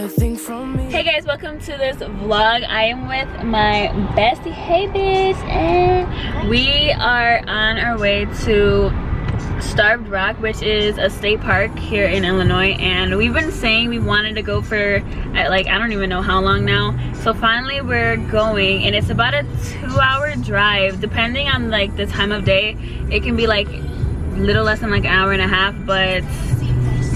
anything from me. Hey guys, welcome to this vlog. I am with my bestie, hey bitch, and we are on our way to Starved Rock, which is a state park here in Illinois, and we've been saying we wanted to go for like I don't even know how long now. So finally we're going, and it's about a 2-hour drive depending on like the time of day. It can be like little less than like an hour and a half, but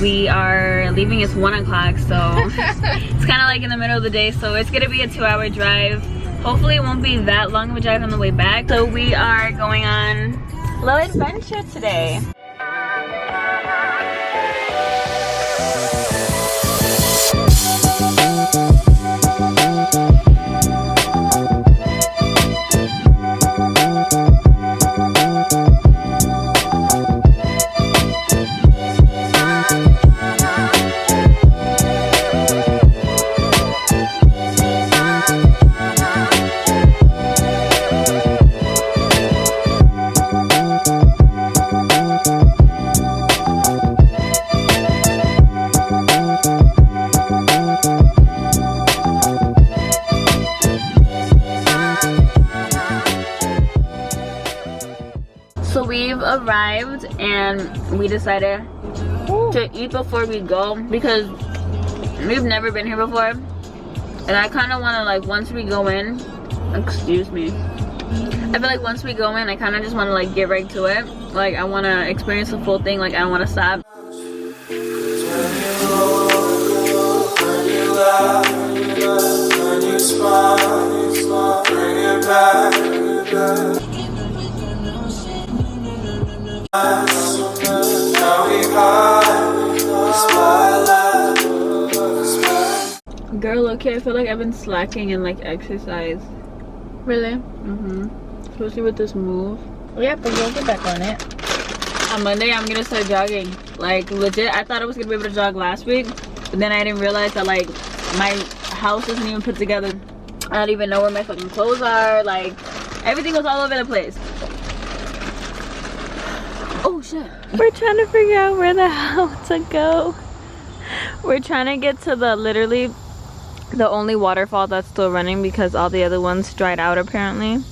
we are leaving. It's 1 o'clock, so it's kind of like in the middle of the day, so it's gonna be a 2-hour drive. Hopefully it won't be that long of a drive on the way back. So we are going on a little adventure today. So we've arrived and we decided to eat before we go because we've never been here before, and I kind of want to, like, once we go in, excuse me, I feel like once we go in I kind of just want to like get right to it. Like I want to experience the full thing. Like I don't want to stop. Girl, okay, I feel like I've been slacking in like exercise. Really? Especially with this move. Yeah, but you'll get back on it. On Monday, I'm gonna start jogging. Like legit, I thought I was gonna be able to jog last week, but then I didn't realize that like my house isn't even put together. I don't even know where my fucking clothes are. Like everything was all over the place. Oh shit. We're trying to figure out where the hell to go. We're trying to get to the literally the only waterfall that's still running because all the other ones dried out apparently.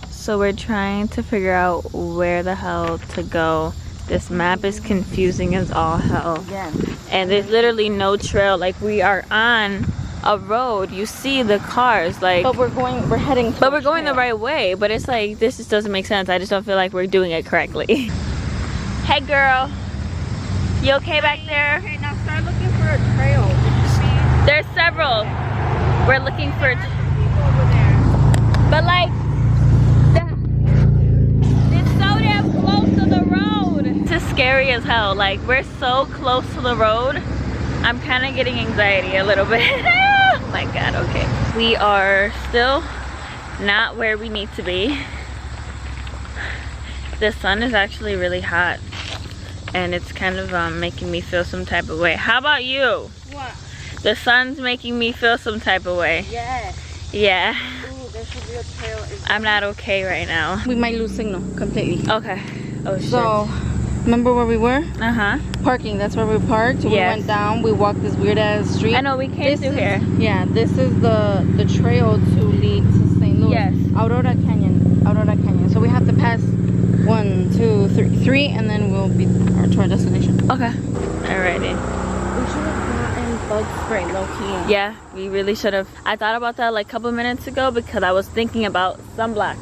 So we're trying to figure out where the hell to go. This map is confusing as all hell. Yeah. And there's literally no trail. Like we are on a road. You see the cars, like, But we're heading to we're going the right way, but it's like this just doesn't make sense. I just don't feel like we're doing it correctly. Hey girl, you okay back there? Okay, now start looking for a trail. There's several. We're looking for People over there. but like it's so damn close to the road. This is scary as hell. Like we're so close to the road. I'm kind of getting anxiety a little bit. Oh my god. Okay, we are still not where we need to be. The sun is actually really hot and it's kind of making me feel some type of way. How about you? What? The sun's making me feel some type of way. Yes. Yeah. Ooh, there should be a trail. I'm not okay right now. We might lose signal completely. Okay. Oh shit. So, remember where we were? Uh-huh. Parking. That's where we parked. We Yes. went down. We walked this weird ass street. I know, we came through here. Yeah, this is the trail to lead to St. Louis. Yes. Aurora Canyon. Aurora Canyon. So we have to pass 1, 2, 3, and then we'll be to our destination. Okay. Alrighty. We should have gotten bug spray, low key. Yeah, we really should have. I thought about that like a couple minutes ago because I was thinking about sunblock.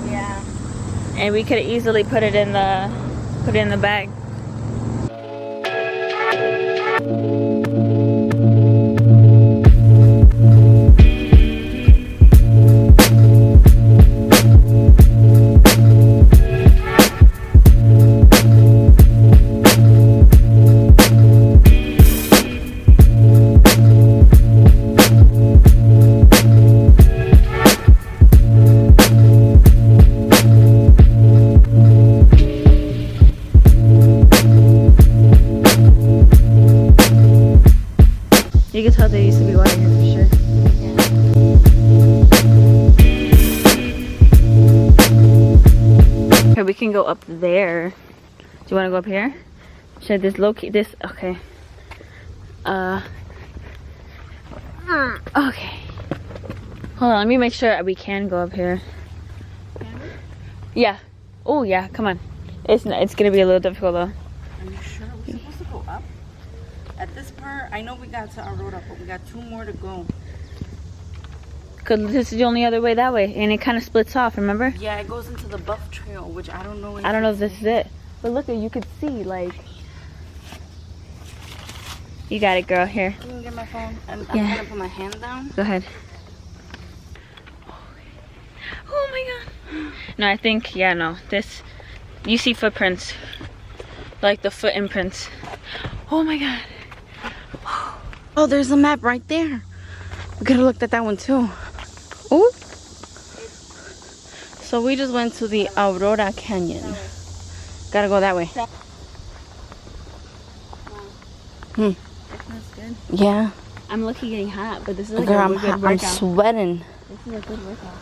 Yeah. And we could easily put it in the bag. You can tell there used to be water here for sure. Okay, we can go up there. Do you want to go up here? Should this locate this? Okay. Okay. Hold on, let me make sure we can go up here. Yeah. Oh yeah, come on. It's gonna be a little difficult though. Are you sure we're supposed to go up? At this part, I know we got to Aurora, but we got 2 more to go. Cause this is the only other way that way, and it kind of splits off. Remember? Yeah, it goes into the Buff Trail, which I don't know. I don't know if this is it, but look, you could see like. You got it, girl. Here. Can you get my phone? I'm Yeah. gonna put my hand down. Go ahead. Oh my god. No, I think, yeah, no. This, you see footprints. Like the foot imprints. Oh my god. Oh, there's a map right there. We could have looked at that one too. Oh. So we just went to the Aurora Canyon. Gotta go that way. Hmm. That's good. Yeah. I'm lucky getting hot, but this is like Girl, a I'm good hot. I'm workout. sweating. This is a good workout.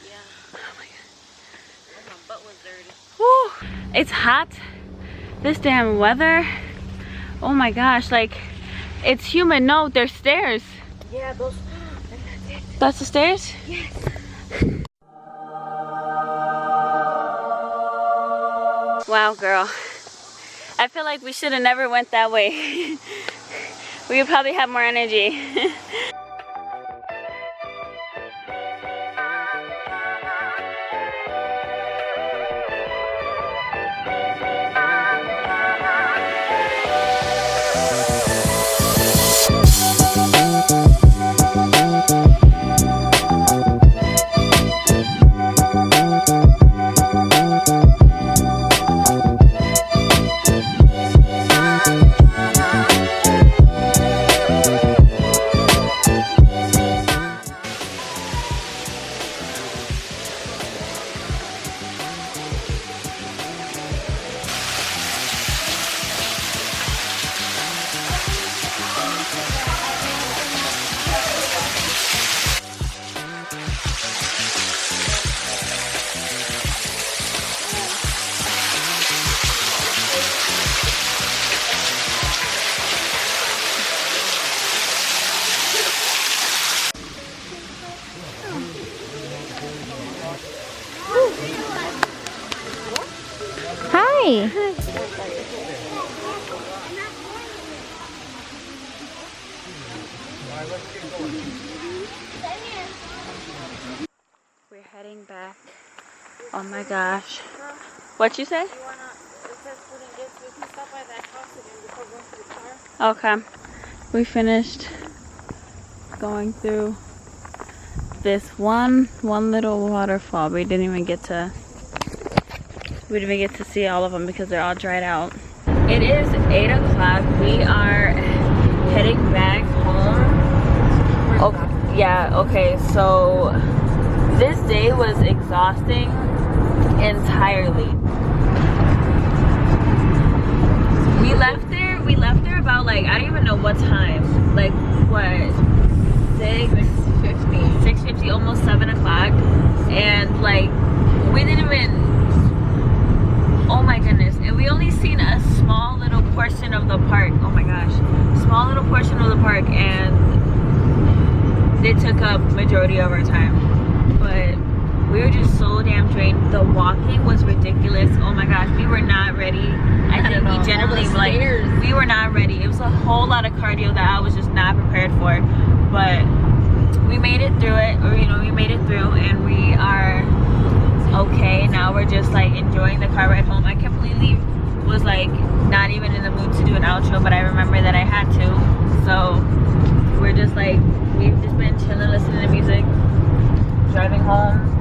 Yeah. Oh my god. My butt was dirty. Woo. It's hot. This damn weather. Oh my gosh, like it's humid. No, there's stairs. Yeah, those. That's the stairs? Yes. Wow, girl. I feel like we should have never went that way. We would probably have more energy. Hi. We're heading back. Oh my gosh. What you say? Okay. We finished going through this one little waterfall. We didn't even get to see all of them because they're all dried out. It is 8 o'clock. We are heading back home. Okay, yeah, okay, so this day was exhausting entirely. We left there about like, I don't even know what time. Like what? 6:50, almost 7 o'clock. And like we didn't even, oh my goodness, and we only seen a small little portion of the park. Oh my gosh, small little portion of the park, and they took up majority of our time. But we were just so damn drained. The walking was ridiculous. Oh my gosh, we were not ready. I think we generally like, we were not ready. It was a whole lot of cardio that I was just not prepared for. But we made it through it, or you know, we made it through, and we are okay. Now we're just like enjoying the car ride home. I completely was like not even in the mood to do an outro, but I remember that I had to. So we're just like, we've just been chilling, listening to music, driving home.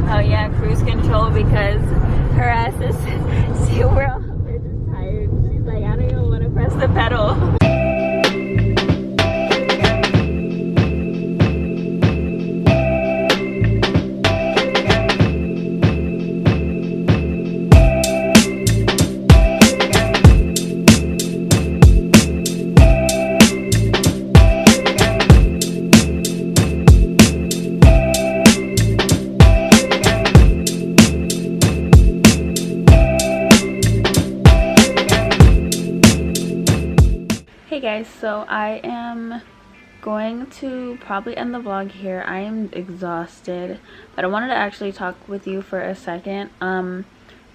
Oh yeah, cruise control, because her ass is, see, we're just tired. She's like, I don't even want to press the pedal. Hey guys, so I am going to probably end the vlog here. I am exhausted, but I wanted to actually talk with you for a second.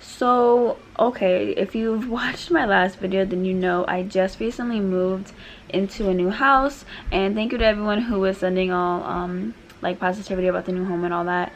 So okay, if you've watched my last video, then you know I just recently moved into a new house, and thank you to everyone who was sending all like positivity about the new home and all that.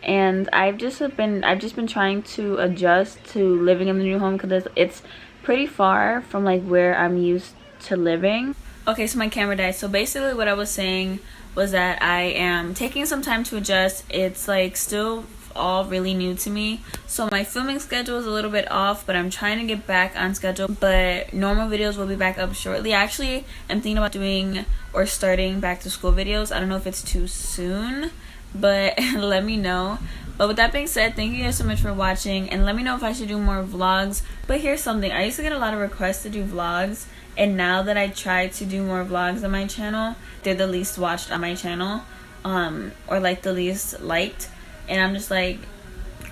And I've just been trying to adjust to living in the new home because it's pretty far from like where I'm used to living. Okay, so my camera died. So basically what I was saying was that I am taking some time to adjust. It's like still all really new to me, so my filming schedule is a little bit off, but I'm trying to get back on schedule. But normal videos will be back up shortly. Actually, I'm thinking about doing or starting back to school videos. I don't know if it's too soon, but let me know. But with that being said, thank you guys so much for watching, and let me know if I should do more vlogs. But here's something, I used to get a lot of requests to do vlogs, and now that I try to do more vlogs on my channel, they're the least watched on my channel, or like the least liked. And I'm just like,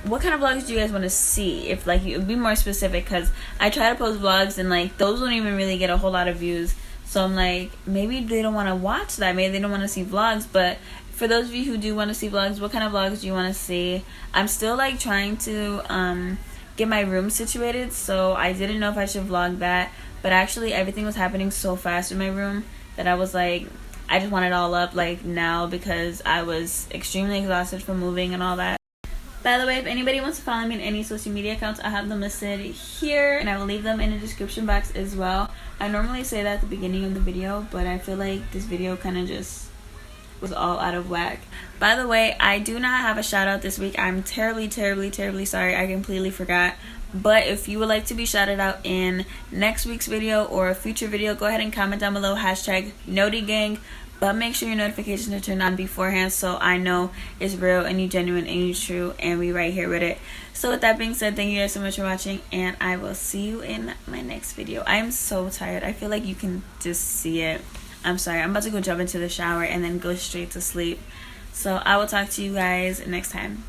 what kind of vlogs do you guys want to see? If like you be more specific, because I try to post vlogs and like those don't even really get a whole lot of views. So I'm like, maybe they don't want to watch that, maybe they don't want to see vlogs. But for those of you who do want to see vlogs, what kind of vlogs do you want to see? I'm still like trying to get my room situated, so I didn't know if I should vlog that. But actually everything was happening so fast in my room that I was like, I just want it all up like now, because I was extremely exhausted from moving and all that. By the way, if anybody wants to follow me on any social media accounts, I have them listed here, and I will leave them in the description box as well. I normally say that at the beginning of the video, but I feel like this video kind of just was all out of whack. By the way, I do not have a shout out this week. I'm terribly sorry. I completely forgot. But if you would like to be shouted out in next week's video or a future video, go ahead and comment down below #NodyGang. But make sure your notifications are turned on beforehand, so I know it's real and you genuine and you true, and we right here with it. So with that being said, thank you guys so much for watching, and I will see you in my next video. I am so tired. I feel like you can just see it. I'm sorry. I'm about to go jump into the shower and then go straight to sleep. So I will talk to you guys next time.